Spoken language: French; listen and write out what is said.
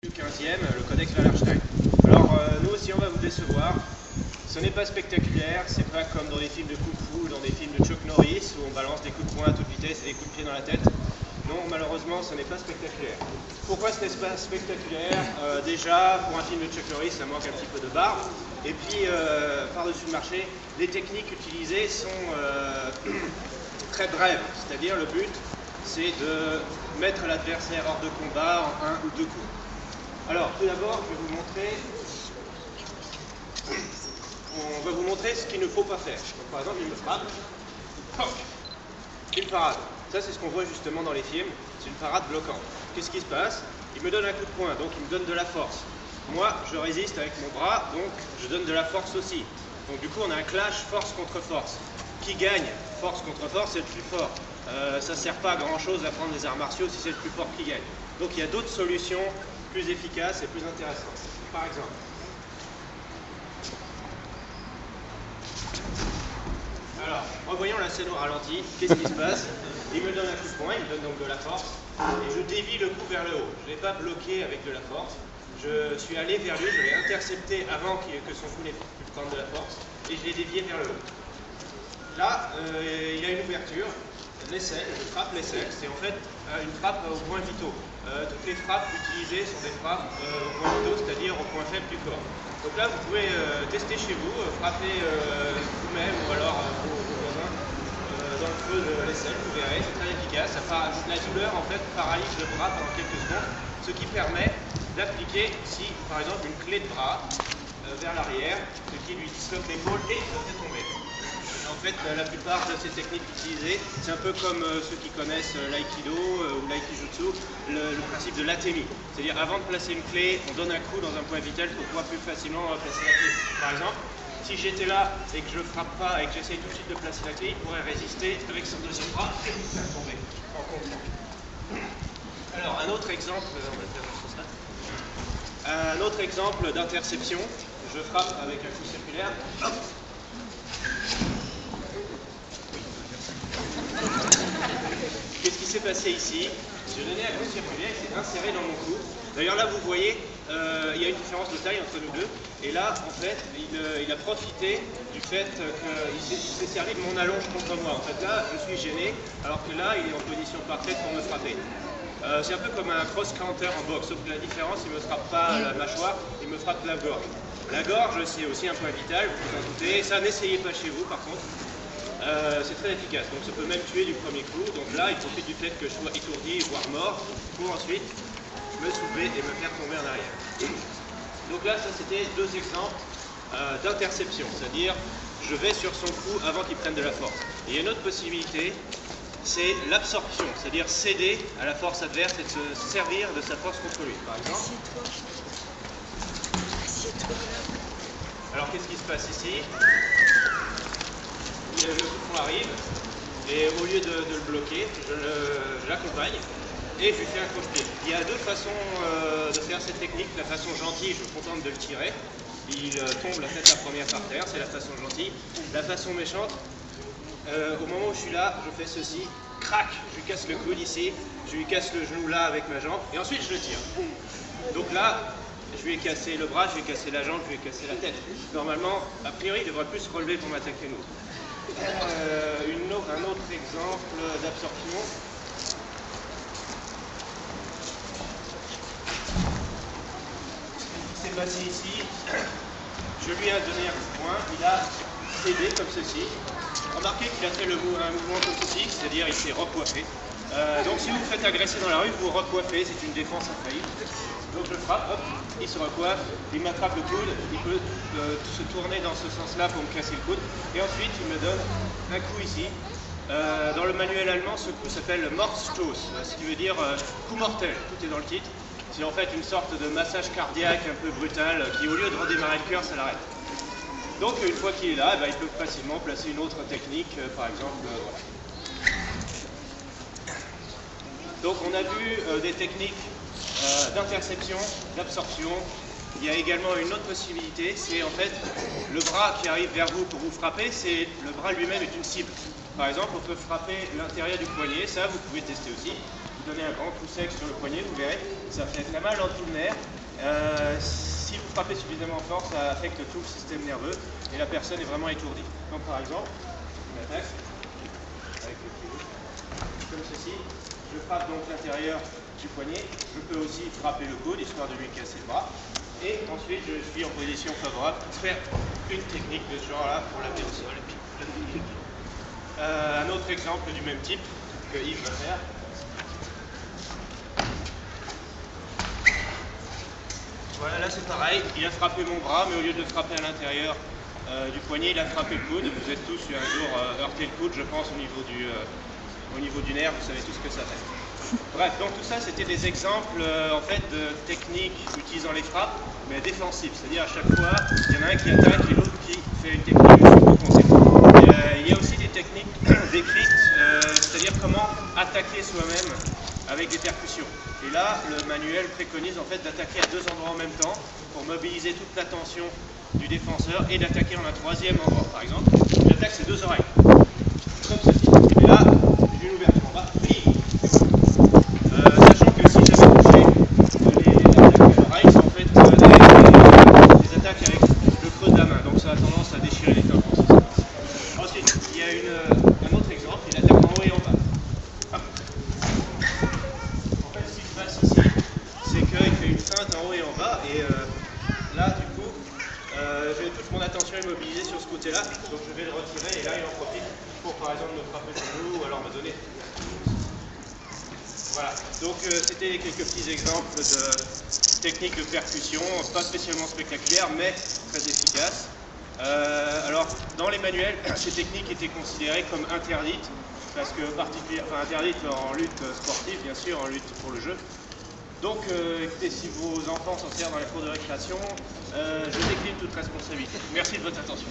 Du 15e, le codex Wallerstein. Alors nous aussi on va vous décevoir, ce n'est pas spectaculaire, c'est pas comme dans des films de kung-fu ou dans des films de Chuck Norris où on balance des coups de poing à toute vitesse et des coups de pied dans la tête. Non, malheureusement ce n'est pas spectaculaire. Pourquoi ce n'est pas spectaculaire? Déjà, pour un film de Chuck Norris, ça manque un petit peu de barbe. Et puis, par-dessus le marché, les techniques utilisées sont très brèves. C'est-à-dire le but, c'est de mettre l'adversaire hors de combat en un ou deux coups. Alors, tout d'abord, je vais vous montrer, on va vous montrer ce qu'il ne faut pas faire. Donc, par exemple, il me frappe, toc, une parade. Ça, c'est ce qu'on voit justement dans les films, c'est une parade bloquante. Qu'est-ce qui se passe? Il me donne un coup de poing, donc il me donne de la force. Moi, je résiste avec mon bras, donc je donne de la force aussi. Donc du coup, on a un clash force contre force. Qui gagne? Force contre force, c'est le plus fort. Ça ne sert pas à grand-chose d'apprendre des arts martiaux si c'est le plus fort qui gagne. Donc il y a d'autres solutions plus efficaces et plus intéressantes. Par exemple, alors, revoyons la scène au ralenti. Qu'est-ce qui se passe? Il me donne un coup de poing, il me donne donc de la force, et je dévie le coup vers le haut. Je ne l'ai pas bloqué avec de la force. Je suis allé vers lui, je l'ai intercepté avant que son coup n'ait pu prendre de la force, et je l'ai dévié vers le haut. Là, il y a une ouverture, l'aisselle, je frappe l'aisselle, c'est en fait une frappe au point vitaux. Toutes les frappes utilisées sont des frappes au point vitaux, c'est-à-dire au point faible du corps. Donc là, vous pouvez tester chez vous, frapper vous-même ou alors vos voisins dans le feu de l'aisselle, vous verrez, c'est très efficace. La douleur en fait paralyse le bras pendant quelques secondes, ce qui permet d'appliquer ici, par exemple, une clé de bras vers l'arrière, ce qui lui disloque l'épaule et le fait tomber. En fait, la plupart de ces techniques utilisées, c'est un peu comme ceux qui connaissent l'aïkido ou l'aikijutsu, le principe de l'atemi. C'est-à-dire, avant de placer une clé, on donne un coup dans un point vital pour pouvoir plus facilement placer la clé. Par exemple, si j'étais là et que je ne frappe pas et que j'essaye tout de suite de placer la clé, il pourrait résister avec son deuxième bras et vous faire tomber en contre. Alors, un autre exemple, un autre exemple d'interception, je frappe avec un coup circulaire. Hop. Qu'est-ce qui s'est passé ici? J'ai donné un coup circulaire qui s'est inséré dans mon cou. D'ailleurs là vous voyez, il y a une différence de taille entre nous deux. Et là en fait, il a profité du fait qu'il s'est servi de mon allonge contre moi. En fait là, je suis gêné, alors que là, il est en position parfaite pour me frapper. C'est un peu comme un cross-counter en boxe, sauf que la différence, il ne me frappe pas la mâchoire, il me frappe la gorge. La gorge, c'est aussi un point vital, vous vous en doutez. Ça, n'essayez pas chez vous par contre. C'est très efficace, donc ça peut même tuer du premier coup. Donc là, il profite du fait que je sois étourdi, voire mort, pour ensuite me soulever et me faire tomber en arrière. Donc là, ça c'était deux exemples d'interception, c'est-à-dire je vais sur son cou avant qu'il prenne de la force. Et il y a une autre possibilité, c'est l'absorption, c'est-à-dire céder à la force adverse et de se servir de sa force contre lui, par exemple. Alors qu'est-ce qui se passe ici? Le coup de poing arrive, et au lieu de le bloquer, je l'accompagne et je lui fais un croche-pied. Il y a deux façons de faire cette technique. La façon gentille, je me contente de le tirer. Il tombe la tête la première par terre, c'est la façon gentille. La façon méchante, au moment où je suis là, je fais ceci, crac, je lui casse le coude ici, je lui casse le genou là avec ma jambe, et ensuite je le tire. Donc là, je lui ai cassé le bras, je lui ai cassé la jambe, je lui ai cassé la tête. Normalement, a priori, il devrait plus se relever pour m'attaquer nous. Un autre exemple d'absorption. Ce qui s'est passé ici, je lui ai donné un coup de poing, il a cédé comme ceci. Remarquez qu'il a fait un mouvement comme ceci, c'est-à-dire il s'est recoiffé. Donc si vous vous faites agresser dans la rue, vous vous recoiffez, c'est une défense infaillible. Donc je frappe, hop, il se recoiffe, il m'attrape le coude, il peut se tourner dans ce sens-là pour me casser le coude. Et ensuite, il me donne un coup ici. Dans le manuel allemand, ce coup s'appelle Mordstoß, ce qui veut dire coup mortel, tout est dans le titre. C'est en fait une sorte de massage cardiaque un peu brutal qui, au lieu de redémarrer le cœur, ça l'arrête. Donc une fois qu'il est là, il peut facilement placer une autre technique, par exemple. Donc on a vu des techniques d'interception, d'absorption. Il y a également une autre possibilité, c'est en fait le bras qui arrive vers vous pour vous frapper, c'est le bras lui-même est une cible. Par exemple, on peut frapper l'intérieur du poignet, ça vous pouvez tester aussi. Vous donner un grand coup sec sur le poignet, vous verrez, ça fait très mal dans tout le nerf. Si vous frappez suffisamment fort, ça affecte tout le système nerveux et la personne est vraiment étourdie. Donc par exemple, je m'attaque avec le pied comme ceci, je frappe donc l'intérieur du poignet, je peux aussi frapper le coude histoire de lui casser le bras. Et ensuite, je suis en position favorable pour faire une technique de ce genre-là pour l'amener au sol et puis le finir. Un autre exemple du même type que Yves va faire. Voilà, là c'est pareil, il a frappé mon bras, mais au lieu de le frapper à l'intérieur du poignet, il a frappé le coude. Vous êtes tous un jour heurté le coude, je pense, au niveau du nerf, vous savez tout ce que ça fait. Bref, donc tout ça c'était des exemples en fait de techniques utilisant les frappes, mais défensives, c'est-à-dire à chaque fois il y en a un qui attaque et l'autre qui fait une technique de contre-conséquence. Il y a aussi des techniques décrites, c'est-à-dire comment attaquer soi-même avec des percussions. Et là, le manuel préconise en fait d'attaquer à deux endroits en même temps pour mobiliser toute l'attention du défenseur et d'attaquer en un troisième endroit. Par exemple, j'attaque ces deux oreilles, comme ceci. Et là, j'ai une ouverture en bas. Sachant que si j'avais touché les attaques à l'oreille, c'est en fait des attaques avec le creux de la main, donc ça a tendance à déchirer les tympans. Ensuite, il y a un autre exemple, il attaque en haut et en bas. Hop. En fait, ce qui se passe ici, c'est qu'il fait une feinte en haut et en bas, et là, du coup, toute mon attention est mobilisée sur ce côté-là, donc je vais le retirer, et là, il en profite pour, par exemple, me frapper le genou, ou alors me donner. Voilà, donc c'était quelques petits exemples de techniques de percussion, pas spécialement spectaculaires, mais très efficaces. Alors, dans les manuels, ces techniques étaient considérées comme interdites, parce que interdites en lutte sportive, bien sûr, en lutte pour le jeu. Donc, écoutez, si vos enfants s'en servent dans les cours de récréation, je décline toute responsabilité. Merci de votre attention.